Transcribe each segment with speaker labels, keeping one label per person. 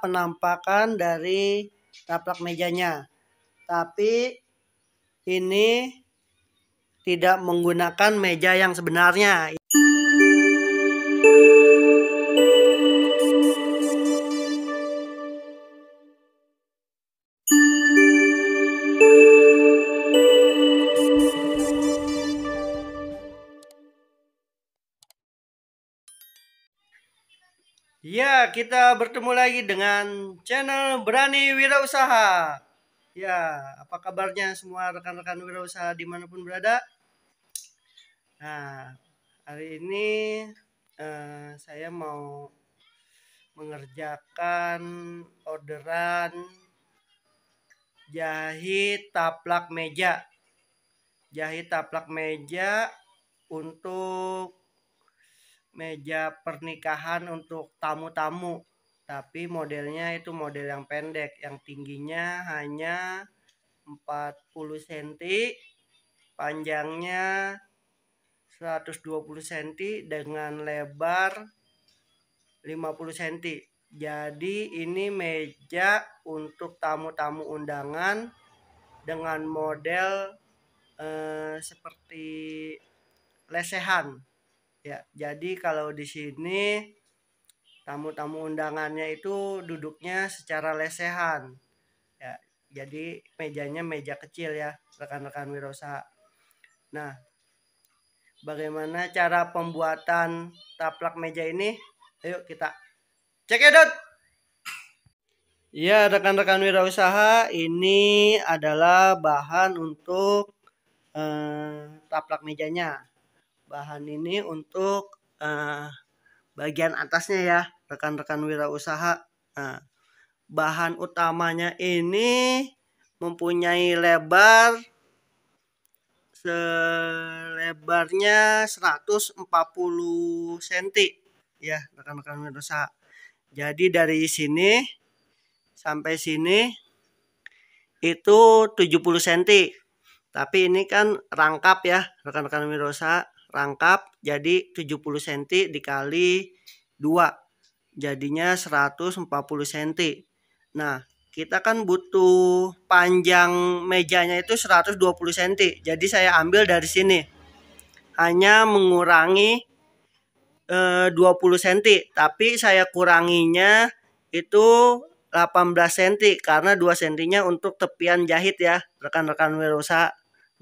Speaker 1: penampakan dari taplak mejanya. Tapi ini tidak menggunakan meja yang sebenarnya. Ya, kita bertemu lagi dengan channel Berani Wirausaha. Ya, apa kabarnya semua rekan-rekan wirausaha dimanapun berada? Nah, hari ini saya mau mengerjakan orderan jahit taplak meja. Jahit taplak meja untuk meja pernikahan untuk tamu-tamu, tapi modelnya itu model yang pendek, yang tingginya hanya 40 cm, panjangnya 120 cm dengan lebar 50 cm. Jadi ini meja untuk tamu-tamu undangan dengan model seperti lesehan. Ya, jadi kalau di sini tamu-tamu undangannya itu duduknya secara lesehan. Ya, jadi mejanya meja kecil ya, rekan-rekan wirausaha. Nah, bagaimana cara pembuatan taplak meja ini? Ayo kita cekidot. Ya, rekan-rekan wirausaha, ini adalah bahan untuk taplak mejanya. Bahan ini untuk bagian atasnya ya, rekan-rekan wirausaha. Nah, bahan utamanya ini mempunyai lebar selebarnya 140 cm ya, rekan-rekan wirausaha. Jadi dari sini sampai sini itu 70 cm. Tapi ini kan rangkap ya, rekan-rekan wirausaha, rangkap. Jadi 70 cm dikali 2. Jadinya 140 cm. Nah, kita kan butuh panjang mejanya itu 120 cm. Jadi saya ambil dari sini. Hanya mengurangi 20 cm. Tapi saya kuranginya itu 18 cm. Karena 2 cm-nya untuk tepian jahit ya, rekan-rekan wirausaha.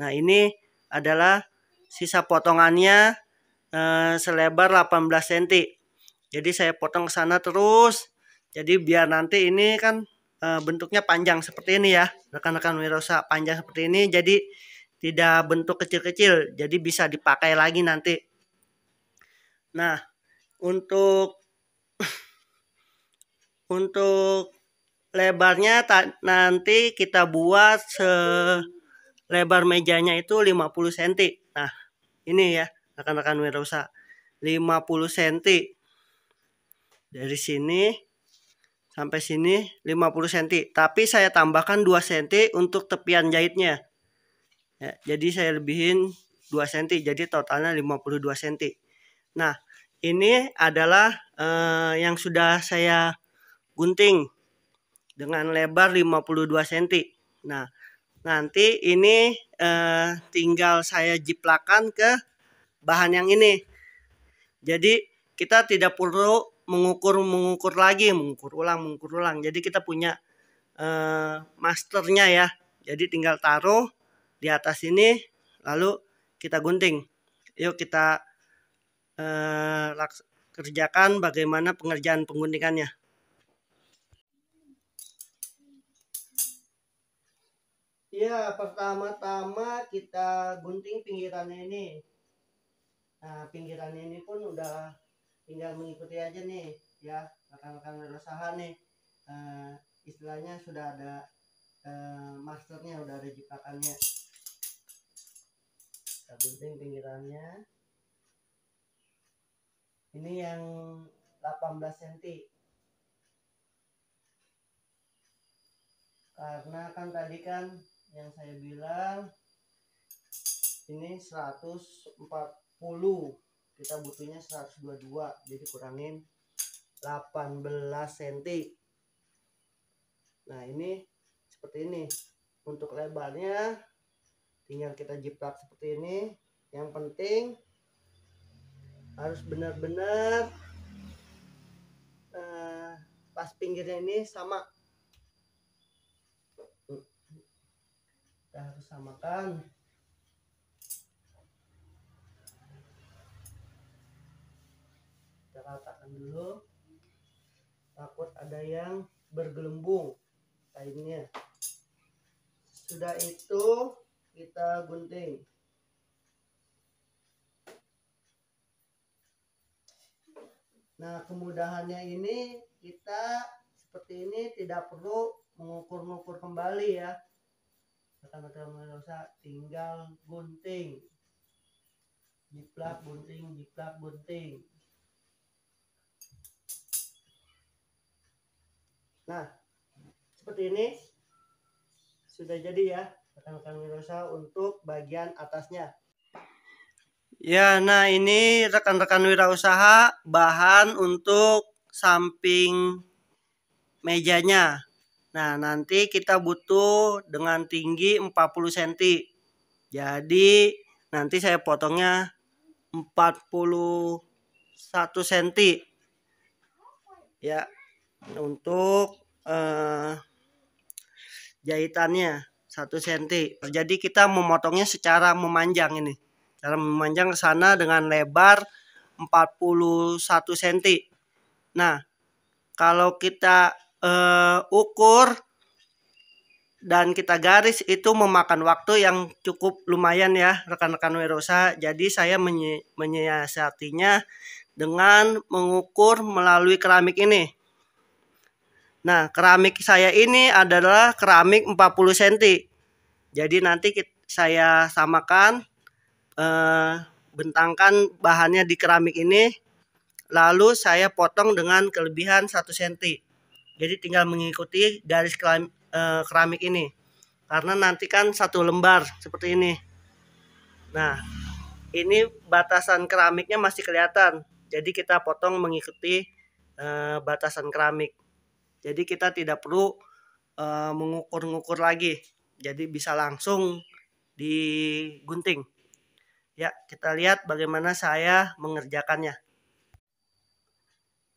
Speaker 1: Nah, ini adalah sisa potongannya selebar 18 cm. Jadi saya potong ke sana terus. Jadi biar nanti ini kan bentuknya panjang seperti ini ya, rekan-rekan wirausaha, panjang seperti ini. Jadi tidak bentuk kecil-kecil. Jadi bisa dipakai lagi nanti. Nah, untuk lebarnya nanti kita buat selebar mejanya itu 50 cm. Nah, ini ya rekan-rekan wirausaha, 50 cm. Dari sini sampai sini 50 cm. Tapi saya tambahkan 2 cm untuk tepian jahitnya. Ya, jadi saya lebihin 2 cm. Jadi totalnya 52 cm. Nah, ini adalah yang sudah saya gunting dengan lebar 52 cm. Nah, nanti ini tinggal saya jiplakan ke bahan yang ini. Jadi kita tidak perlu mengukur lagi, mengukur ulang. Jadi kita punya masternya ya. Jadi tinggal taruh di atas ini, lalu kita gunting. Yuk kita kerjakan bagaimana pengerjaan pengguntingannya. Ya, pertama-tama kita gunting pinggirannya ini. Nah, pinggirannya ini pun udah tinggal mengikuti aja nih ya, rekan-rekan wirausaha nih. Istilahnya sudah ada masternya, udah ada jiplakannya. Kita gunting pinggirannya. Ini yang 18 cm. Karena kan tadi kan yang saya bilang ini 140, kita butuhnya 122, jadi kurangin 18 cm. Nah ini seperti ini. Untuk lebarnya tinggal kita jiplak seperti ini. Yang penting harus benar-benar pas pinggirnya ini sama. Kita harus samakan. Kita ratakan dulu, takut ada yang bergelembung kainnya. Sudah itu kita gunting. Nah kemudahannya ini kita seperti ini tidak perlu mengukur-ngukur kembali ya. Rekan-rekan wirausaha, tinggal gunting, jiplak gunting, jiplak gunting. Nah seperti ini sudah jadi ya rekan-rekan wirausaha untuk bagian atasnya. Ya, nah ini rekan-rekan wirausaha bahan untuk samping mejanya. Nah, nanti kita butuh dengan tinggi 40 cm. Jadi, nanti saya potongnya 41 cm. Ya, untuk jahitannya 1 cm. Jadi kita memotongnya secara memanjang ini. Cara memanjang ke sana dengan lebar 41 cm. Nah, kalau kita ukur dan kita garis itu memakan waktu yang cukup lumayan ya rekan-rekan wirausaha. Jadi saya menyiasatinya dengan mengukur melalui keramik ini. Nah keramik saya ini adalah keramik 40 cm. Jadi nanti saya samakan, bentangkan bahannya di keramik ini. Lalu saya potong dengan kelebihan 1 cm. Jadi tinggal mengikuti garis keramik ini. Karena nanti kan satu lembar seperti ini. Nah, ini batasan keramiknya masih kelihatan. Jadi kita potong mengikuti batasan keramik. Jadi kita tidak perlu mengukur-ngukur lagi. Jadi bisa langsung digunting. Ya, kita lihat bagaimana saya mengerjakannya.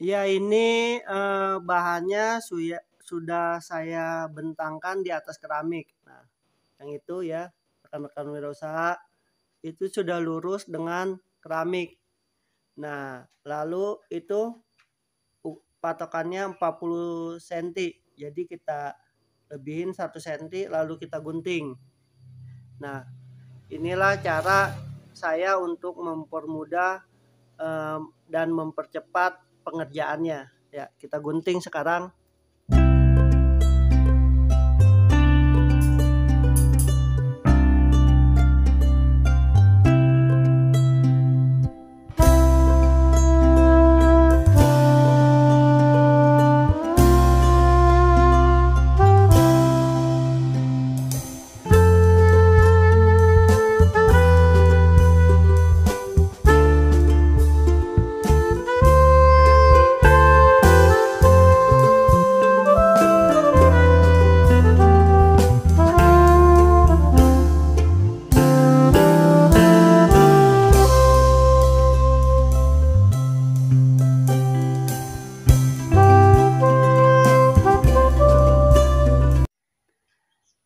Speaker 1: Ya, ini bahannya sudah saya bentangkan di atas keramik. Nah, yang itu ya rekan-rekan wirausaha itu sudah lurus dengan keramik. Nah, lalu itu patokannya 40 cm. Jadi kita lebihin 1 cm lalu kita gunting. Nah, inilah cara saya untuk mempermudah dan mempercepat pengerjaannya. Ya, kita gunting sekarang.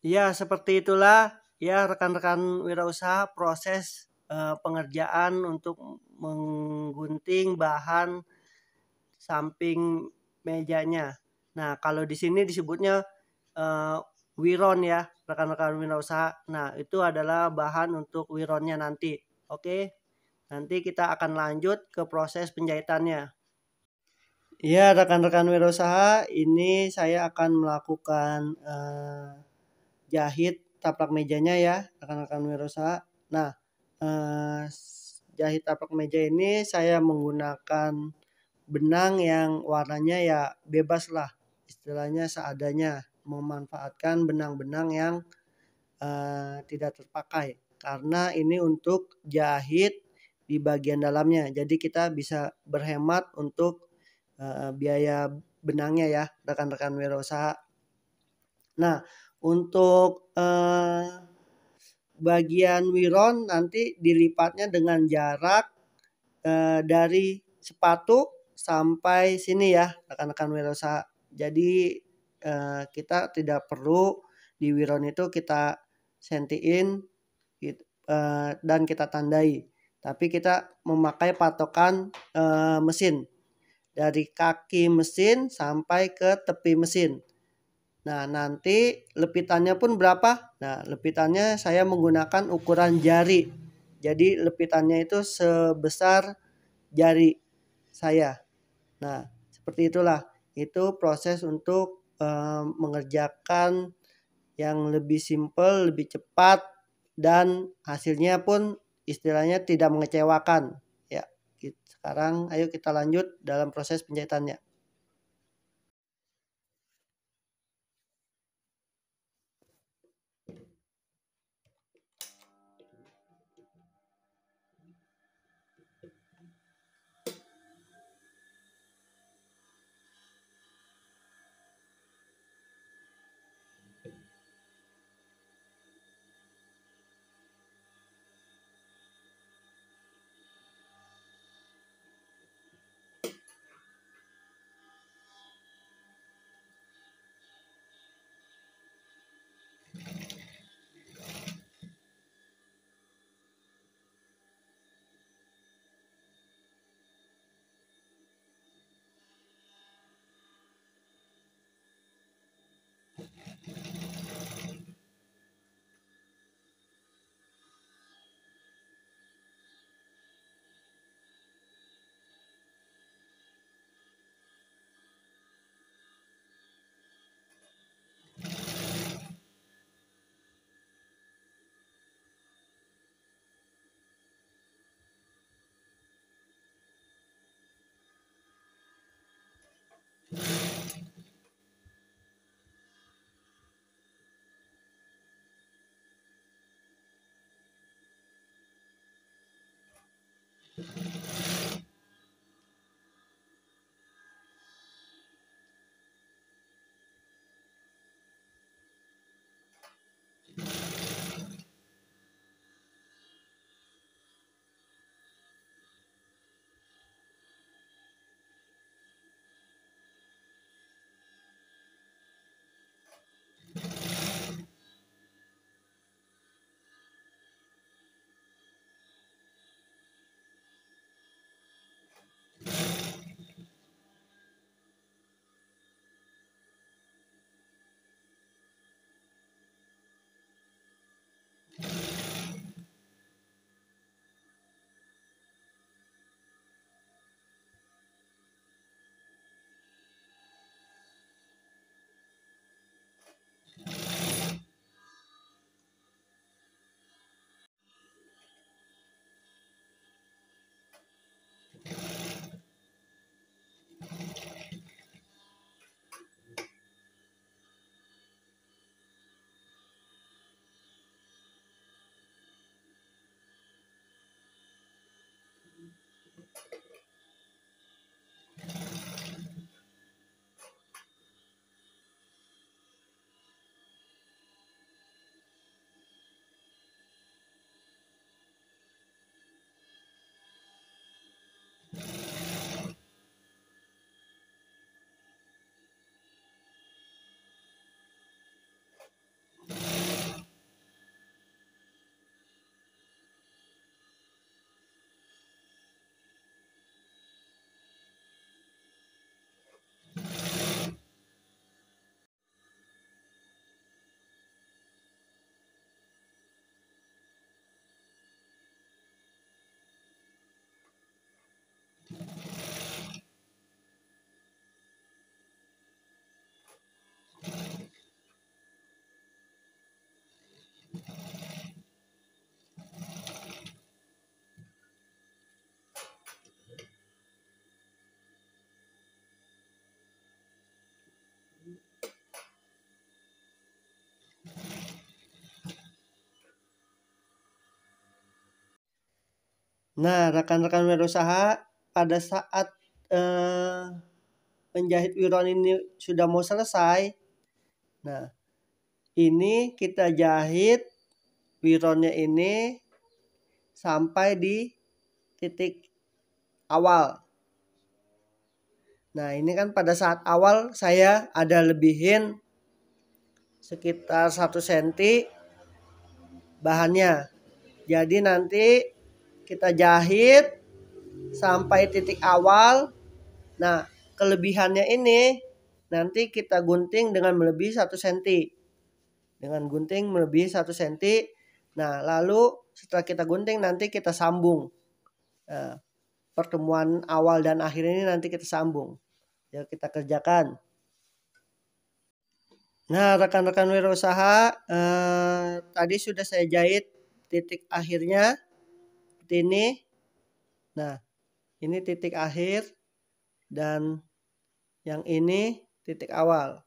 Speaker 1: Ya, seperti itulah ya rekan-rekan wirausaha proses pengerjaan untuk menggunting bahan samping mejanya. Nah, kalau di sini disebutnya wiron ya rekan-rekan wirausaha. Nah, itu adalah bahan untuk wironnya nanti. Oke. Nanti kita akan lanjut ke proses penjahitannya. Ya, rekan-rekan wirausaha, ini saya akan melakukan jahit taplak mejanya ya rekan-rekan wirausaha. Nah, jahit taplak meja ini saya menggunakan benang yang warnanya ya bebas lah, istilahnya seadanya, memanfaatkan benang-benang yang tidak terpakai karena ini untuk jahit di bagian dalamnya. Jadi kita bisa berhemat untuk biaya benangnya ya rekan-rekan wirausaha. Nah, untuk bagian wiron nanti dilipatnya dengan jarak dari sepatu sampai sini ya rekan-rekan wirausaha. Jadi kita tidak perlu di wiron itu kita sentiin gitu, dan kita tandai. Tapi kita memakai patokan mesin dari kaki mesin sampai ke tepi mesin. Nah, nanti lepitannya pun berapa? Nah, lepitannya saya menggunakan ukuran jari. Jadi lepitannya itu sebesar jari saya. Nah, seperti itulah. Itu proses untuk mengerjakan yang lebih simpel, lebih cepat dan hasilnya pun istilahnya tidak mengecewakan. Ya, sekarang ayo kita lanjut dalam proses penjahitannya. Nah, rekan-rekan wirausaha pada saat penjahit wiron ini sudah mau selesai. Nah, ini kita jahit wironnya ini sampai di titik awal. Nah, ini kan pada saat awal saya ada lebihin sekitar 1 cm bahannya. Jadi nanti kita jahit sampai titik awal. Nah, kelebihannya ini nanti kita gunting dengan melebihi 1 cm. Dengan gunting melebihi 1 cm. Nah, lalu setelah kita gunting nanti kita sambung. Nah, pertemuan awal dan akhir ini nanti kita sambung. Ya, kita kerjakan. Nah, rekan-rekan wirausaha, tadi sudah saya jahit titik akhirnya seperti ini. Nah, ini titik akhir dan yang ini titik awal.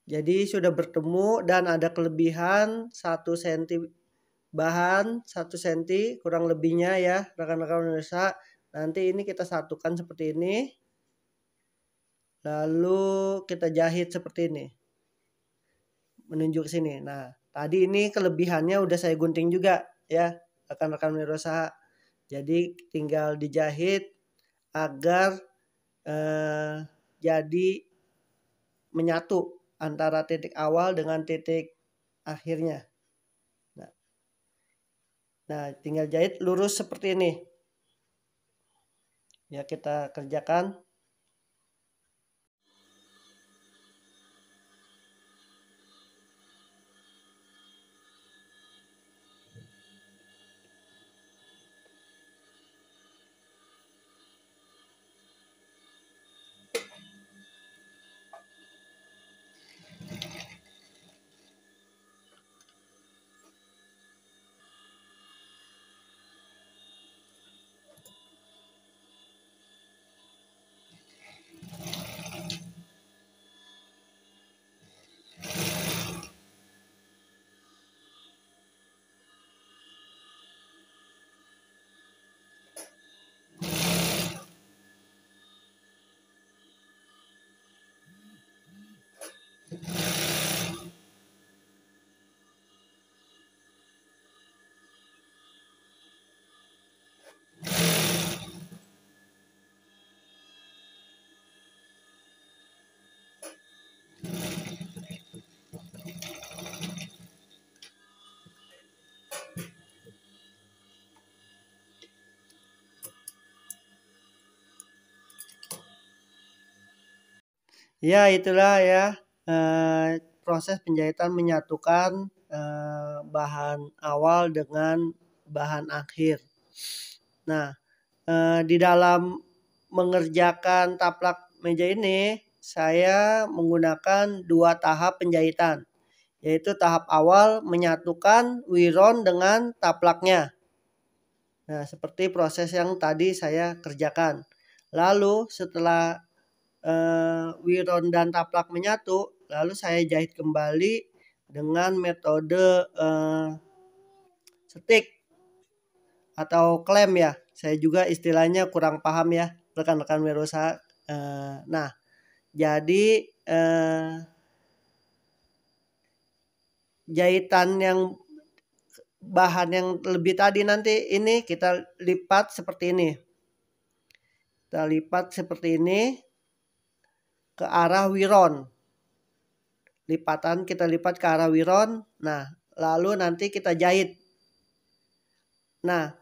Speaker 1: Jadi sudah bertemu dan ada kelebihan 1 cm bahan, 1 cm kurang lebihnya ya rekan-rekan wirausaha. Nanti ini kita satukan seperti ini. Lalu kita jahit seperti ini. Menunjuk ke sini. Nah, tadi ini kelebihannya udah saya gunting juga ya rekan-rekan wirausaha. Jadi tinggal dijahit agar jadi menyatu antara titik awal dengan titik akhirnya. Nah, tinggal jahit lurus seperti ini. Ya, kita kerjakan. Ya, itulah ya proses penjahitan menyatukan bahan awal dengan bahan akhir. Nah, di dalam mengerjakan taplak meja ini saya menggunakan 2 tahap penjahitan. Yaitu tahap awal menyatukan wiron dengan taplaknya. Nah, seperti proses yang tadi saya kerjakan. Lalu setelah wiron dan taplak menyatu, lalu saya jahit kembali dengan metode stick atau klem ya. Saya juga istilahnya kurang paham ya rekan-rekan wirausaha. Nah, jadi jahitan yang bahan yang lebih tadi nanti ini kita lipat seperti ini. Kita lipat seperti ini ke arah wiron. Lipatan kita lipat ke arah wiron. Nah, lalu nanti kita jahit. Nah,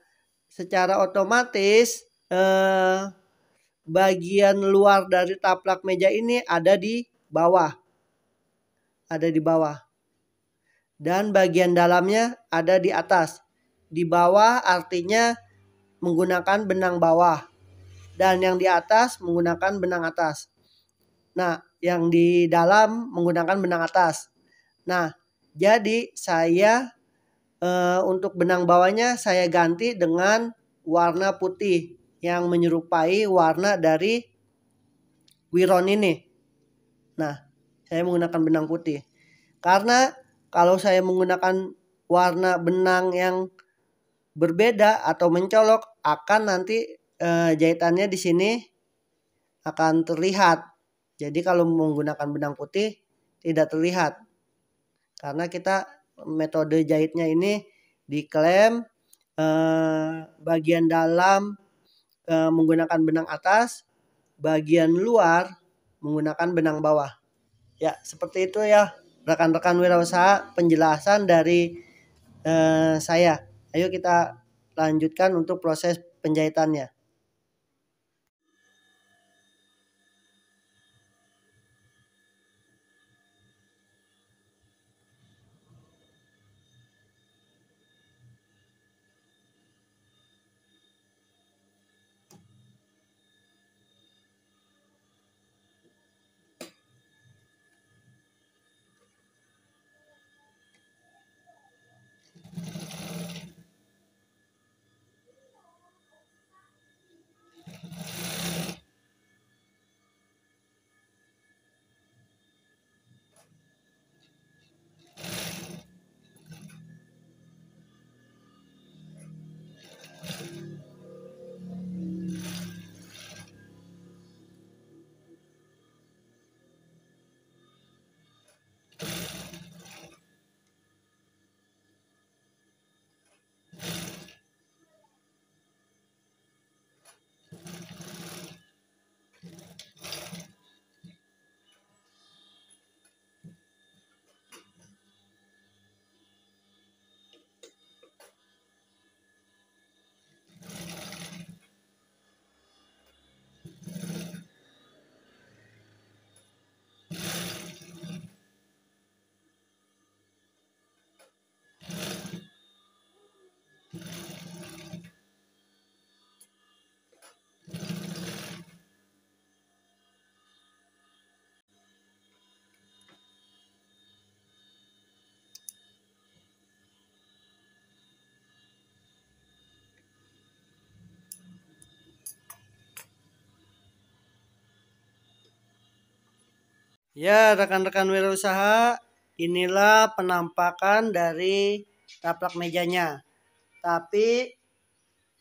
Speaker 1: secara otomatis bagian luar dari taplak meja ini ada di bawah. Ada di bawah. Dan bagian dalamnya ada di atas. Di bawah artinya menggunakan benang bawah. Dan yang di atas menggunakan benang atas. Nah, yang di dalam menggunakan benang atas. Nah, jadi saya untuk benang bawahnya saya ganti dengan warna putih yang menyerupai warna dari wiron ini. Nah, saya menggunakan benang putih. Karena kalau saya menggunakan warna benang yang berbeda atau mencolok, akan nanti jahitannya di sini akan terlihat. Jadi kalau menggunakan benang putih tidak terlihat. karena kita metode jahitnya ini diklem bagian dalam menggunakan benang atas, bagian luar menggunakan benang bawah. Ya, seperti itu ya rekan-rekan wirausaha penjelasan dari saya. Ayo kita lanjutkan untuk proses penjahitannya. Ya, rekan-rekan wirausaha, inilah penampakan dari taplak mejanya. Tapi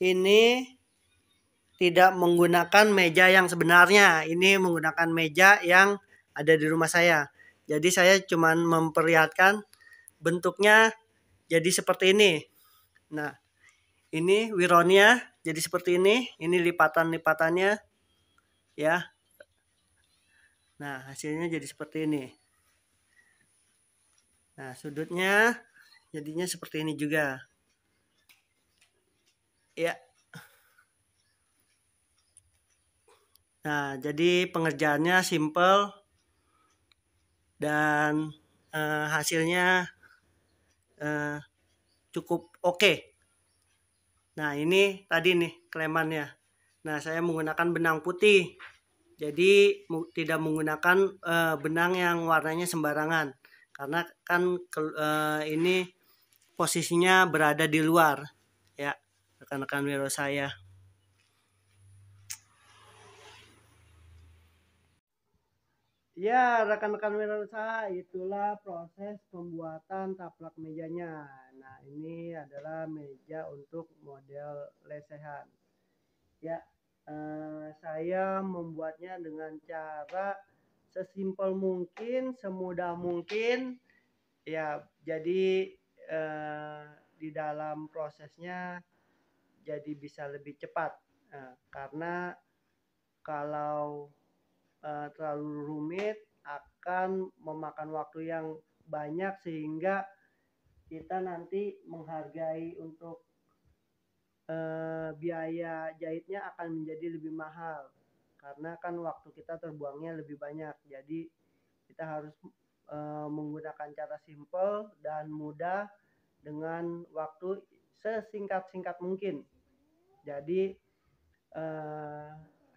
Speaker 1: ini tidak menggunakan meja yang sebenarnya. Ini menggunakan meja yang ada di rumah saya. Jadi saya cuma memperlihatkan bentuknya jadi seperti ini. Nah, ini wironnya jadi seperti ini. Ini lipatan-lipatannya ya. Nah, hasilnya jadi seperti ini. Nah, sudutnya jadinya seperti ini juga. Ya. Nah, jadi pengerjaannya simple dan hasilnya cukup oke. Nah, ini tadi nih klemannya. Nah, saya menggunakan benang putih. Jadi tidak menggunakan benang yang warnanya sembarangan. Karena kan ini posisinya berada di luar. Ya, rekan-rekan wiro saya. Ya, rekan-rekan wirausaha, itulah proses pembuatan taplak mejanya. Nah, ini adalah meja untuk model lesehan. Ya, saya membuatnya dengan cara sesimpel mungkin, semudah mungkin. Ya, jadi di dalam prosesnya jadi bisa lebih cepat. Karena kalau terlalu rumit akan memakan waktu yang banyak sehingga kita nanti menghargai untuk biaya jahitnya akan menjadi lebih mahal karena kan waktu kita terbuangnya lebih banyak. Jadi kita harus menggunakan cara simple dan mudah dengan waktu sesingkat-singkat mungkin. Jadi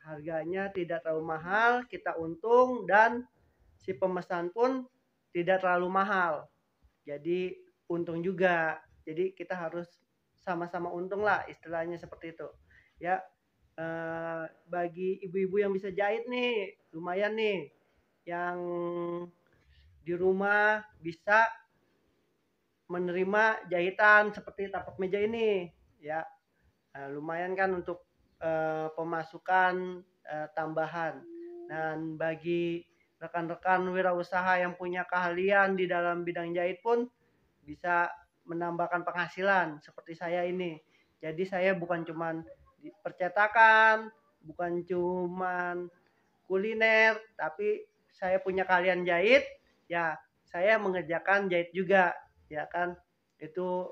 Speaker 1: harganya tidak terlalu mahal, kita untung dan si pemesan pun tidak terlalu mahal. Jadi untung juga. Jadi kita harus sama-sama untung lah istilahnya seperti itu. Ya, bagi ibu-ibu yang bisa jahit nih, lumayan nih. Yang di rumah bisa menerima jahitan seperti tapak meja ini, ya. Lumayan kan untuk pemasukan tambahan. Dan bagi rekan-rekan wirausaha yang punya keahlian di dalam bidang jahit pun bisa menambahkan penghasilan seperti saya ini. Jadi saya bukan cuman di percetakan, bukan cuman kuliner, tapi saya punya keahlian jahit, ya saya mengerjakan jahit juga, ya kan. Itu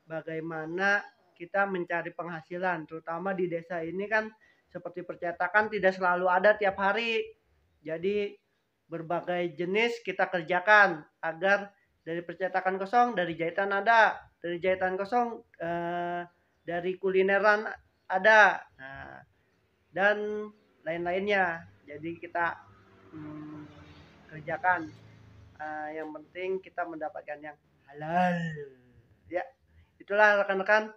Speaker 1: bagaimana kita mencari penghasilan, terutama di desa ini kan seperti percetakan tidak selalu ada tiap hari. Jadi berbagai jenis kita kerjakan agar dari percetakan kosong, dari jahitan ada, dari jahitan kosong dari kulineran ada, nah, dan lain-lainnya. Jadi kita kerjakan. Yang penting kita mendapatkan yang halal. Ya, itulah rekan-rekan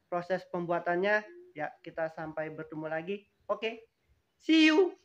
Speaker 1: proses pembuatannya. Ya, kita sampai bertemu lagi. Oke, see you.